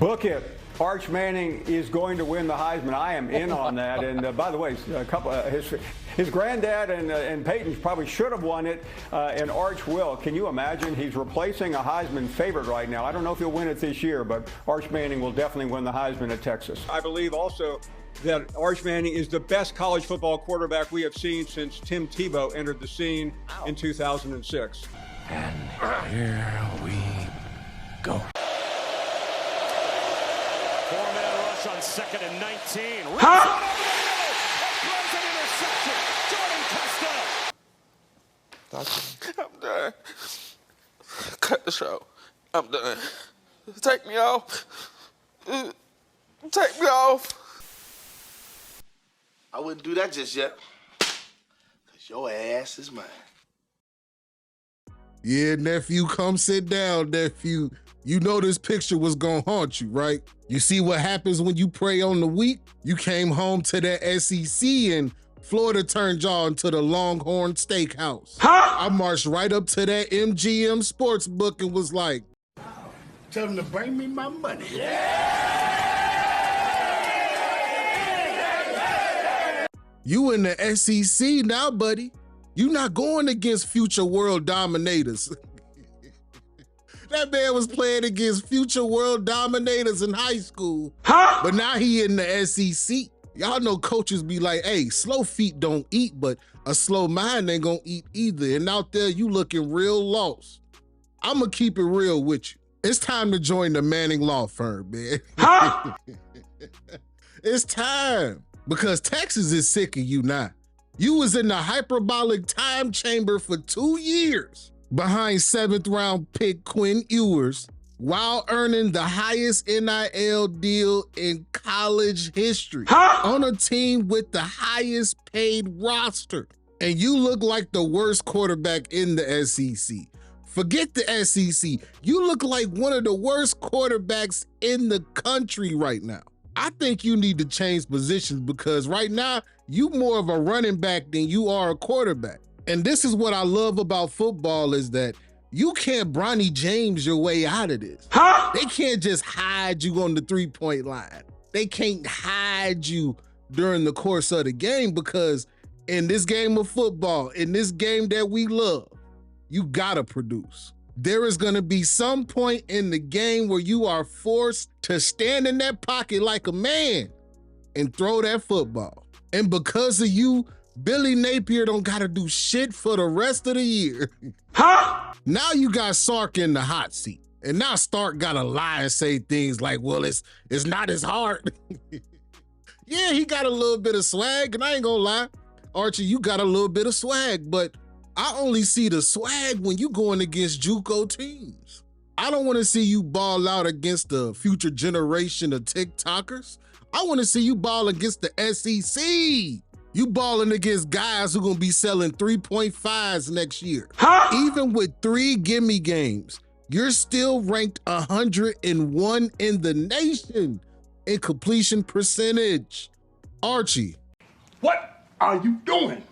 Book it. Arch Manning is going to win the Heisman. I am in on that. And by the way, his granddad and Peyton probably should have won it, and Arch will. Can you imagine? He's replacing a Heisman favorite right now. I don't know if he'll win it this year, but Arch Manning will definitely win the Heisman at Texas. I believe also that Arch Manning is the best college football quarterback we have seen since Tim Tebow entered the scene in 2006. And here we go. Four-man rush on 2nd and 19. Throws it interception. Jordan Costello. I'm done. Cut the show. I'm done. Take me off. Take me off. I wouldn't do that just yet. Cause your ass is mine. Yeah, nephew, come sit down, nephew. You know this picture was gonna haunt you, right? You see what happens when you prey on the weak? You came home to that SEC and Florida turned y'all into the Longhorn Steakhouse. I marched right up to that MGM Sportsbook and was like, Tell them to bring me my money. you in the SEC now, buddy. You not going against future world dominators. That man was playing against future world dominators in high school, but now he in the SEC. Y'all know coaches be like, hey, slow feet don't eat, but a slow mind ain't gonna eat either. And out there, you looking real lost. I'm gonna keep it real with you. It's time to join the Manning Law Firm, man. It's time, because Texas is sick of you now. You was in the hyperbolic time chamber for 2 years behind 7th round pick Quinn Ewers while earning the highest NIL deal in college history on a team with the highest paid roster. And you look like the worst quarterback in the SEC. Forget the SEC. You look like one of the worst quarterbacks in the country right now. I think you need to change positions, because right now, you more of a running back than you are a quarterback. And this is what I love about football, is that you can't Bronny James your way out of this. They can't just hide you on the 3-point line. They can't hide you during the course of the game, because in this game of football, in this game that we love, you gotta produce. There is gonna be some point in the game where you are forced to stand in that pocket like a man and throw that football. And because of you, Billy Napier don't gotta do shit for the rest of the year. Now you got Sark in the hot seat. And now Stark gotta lie and say things like, well, it's not as hard. Yeah, he got a little bit of swag, and I ain't gonna lie. Archie, you got a little bit of swag, but I only see the swag when you going against JUCO teams. I don't wanna see you ball out against the future generation of TikTokers. I wanna see you ball against the SEC. You balling against guys who gonna be selling 3.5s next year. Even with 3 gimme games, you're still ranked 101 in the nation in completion percentage. Archie. What are you doing?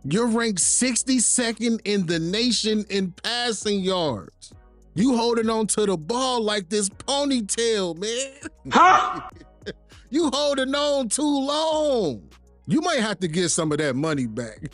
You're ranked 62nd in the nation in passing yards. You holding on to the ball like this ponytail, man. You holding on too long. You might have to get some of that money back.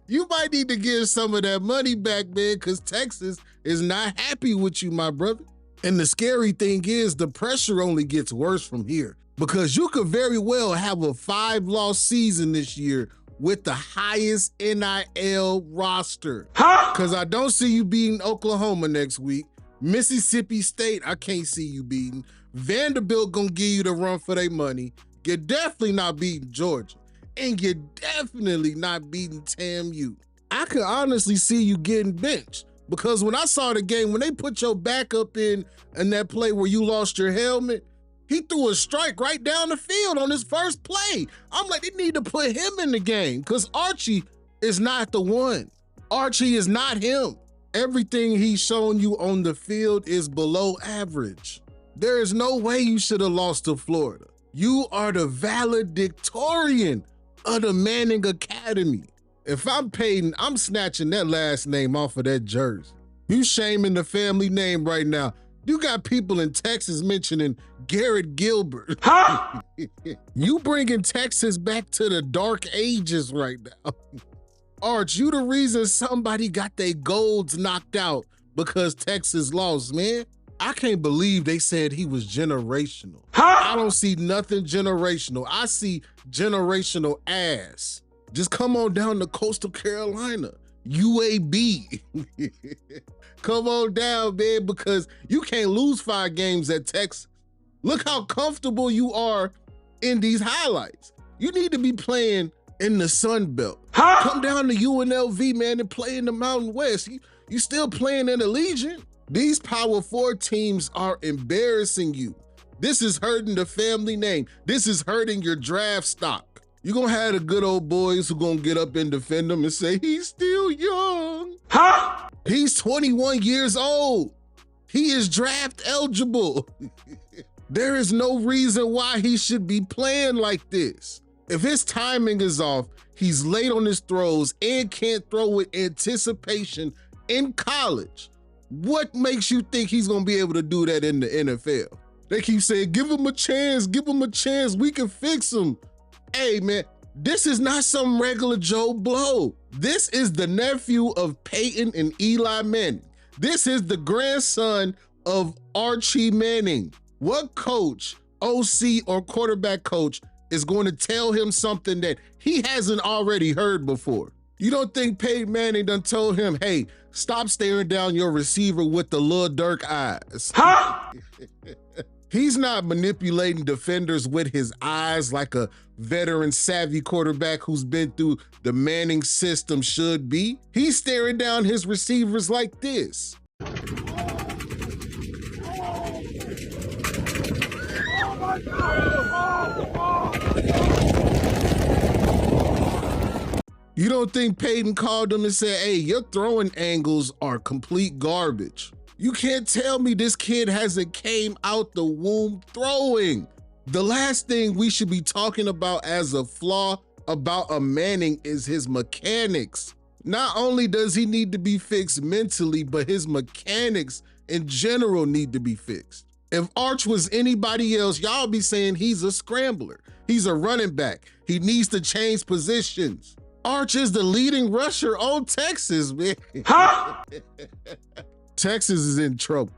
You might need to give some of that money back, man, because Texas is not happy with you, my brother. And the scary thing is the pressure only gets worse from here, because you could very well have a 5-loss season this year with the highest NIL roster. Because I don't see you beating Oklahoma next week. Mississippi State, I can't see you beating. Vanderbilt gonna give you the run for their money. You're definitely not beating Georgia. And you're definitely not beating TAMU. I could honestly see you getting benched, because when I saw the game, when they put your backup in that play where you lost your helmet, he threw a strike right down the field on his first play. I'm like, they need to put him in the game, because Archie is not the one. Archie is not him. Everything he's shown you on the field is below average. There is no way you should have lost to Florida. You are the valedictorian of the Manning Academy. If I'm Peyton, I'm snatching that last name off of that jersey. You shaming the family name right now. You got people in Texas mentioning Garrett Gilbert. You bringing Texas back to the dark ages right now. Arch, you the reason somebody got their golds knocked out because Texas lost, man. I can't believe they said he was generational. I don't see nothing generational. I see generational ass. Just come on down to Coastal Carolina, UAB. Come on down, man, because you can't lose 5 games at Texas. Look how comfortable you are in these highlights. You need to be playing in the Sun Belt. Come down to UNLV, man, and play in the Mountain West. You still playing in Allegiant. These Power 4 teams are embarrassing you. This is hurting the family name. This is hurting your draft stock. You're gonna have the good old boys who gonna get up and defend him and say, he's still young. He's 21 years old. He is draft eligible. There is no reason why he should be playing like this. If his timing is off, he's late on his throws and can't throw with anticipation in college. What makes you think he's gonna be able to do that in the NFL? They keep saying, give him a chance, we can fix him. Hey man, this is not some regular Joe Blow. This is the nephew of Peyton and Eli Manning. This is the grandson of Archie Manning. What coach, OC, or quarterback coach is going to tell him something that he hasn't already heard before? You don't think Peyton Manning done told him, hey, stop staring down your receiver with the Lil Durk eyes? He's not manipulating defenders with his eyes like a veteran savvy quarterback who's been through the Manning system should be. He's staring down his receivers like this. You don't think Peyton called him and said, hey, your throwing angles are complete garbage? You can't tell me this kid hasn't came out the womb throwing. The last thing we should be talking about as a flaw about a Manning is his mechanics. Not only does he need to be fixed mentally, but his mechanics in general need to be fixed. If Arch was anybody else, y'all be saying he's a scrambler. He's a running back. He needs to change positions. Arch is the leading rusher on Texas, man. Texas is in trouble.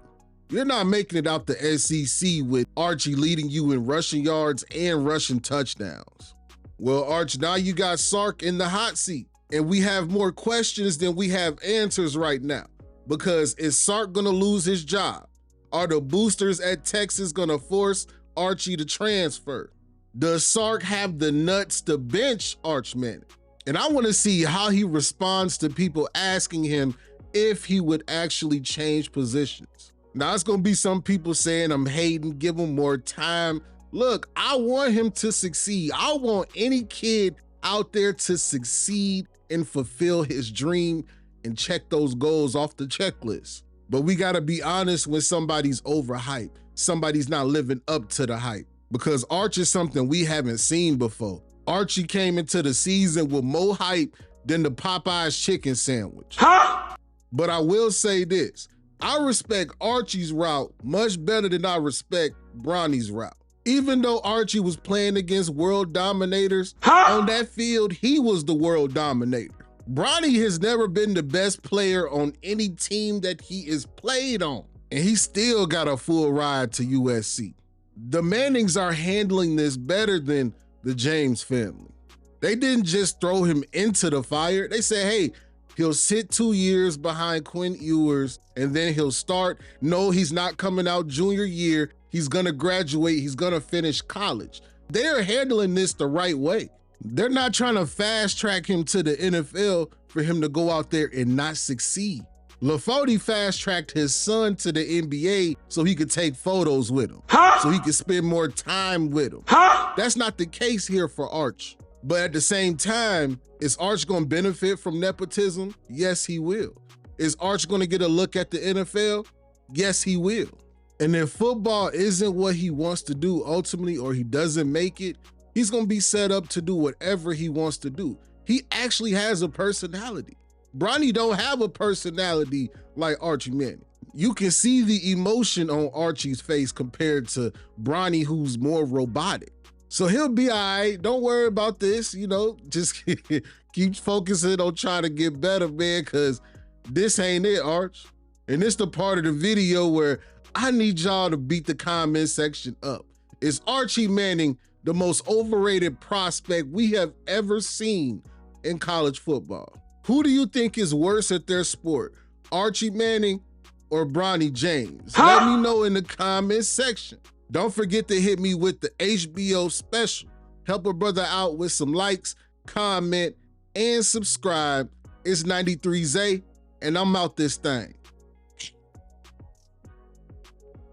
You're not making it out the SEC with Archie leading you in rushing yards and rushing touchdowns. Well, Arch, now you got Sark in the hot seat, and we have more questions than we have answers right now. Because is Sark gonna lose his job? Are the boosters at Texas gonna force Archie to transfer? Does Sark have the nuts to bench Arch Manning? And I wanna see how he responds to people asking him if he would actually change positions. Now, it's gonna be some people saying I'm hating, give him more time. Look, I want him to succeed. I want any kid out there to succeed and fulfill his dream and check those goals off the checklist. But we gotta be honest when somebody's overhyped, somebody's not living up to the hype, because Arch is something we haven't seen before. Archie came into the season with more hype than the Popeye's chicken sandwich. But I will say this, I respect Archie's route much better than I respect Bronny's route. Even though Archie was playing against world dominators, on that field, he was the world dominator. Bronny has never been the best player on any team that he is played on, and he still got a full ride to USC. The Mannings are handling this better than the James family. They didn't just throw him into the fire. They said, hey, he'll sit 2 years behind Quinn Ewers and then he'll start. No, he's not coming out junior year. He's gonna graduate, he's gonna finish college. They're handling this the right way. They're not trying to fast track him to the NFL for him to go out there and not succeed. LaFody fast tracked his son to the NBA so he could take photos with him, so he could spend more time with him. That's not the case here for Arch. But at the same time, is Arch gonna benefit from nepotism? Yes, he will. Is Arch gonna get a look at the NFL? Yes, he will. And if football isn't what he wants to do ultimately, or he doesn't make it, he's gonna be set up to do whatever he wants to do. He actually has a personality. Bronny don't have a personality like Archie Manning. You can see the emotion on Archie's face compared to Bronny, who's more robotic. So he'll be all right. Don't worry about this. You know, just keep focusing on trying to get better, man, because this ain't it, Arch. And it's the part of the video where I need y'all to beat the comment section up. Is Archie Manning the most overrated prospect we have ever seen in college football? Who do you think is worse at their sport, Archie Manning or Bronny James? Let me know in the comment section. Don't forget to hit me with the HBO special. Help a brother out with some likes, comment, and subscribe. It's 93 Zay, and I'm out this thing.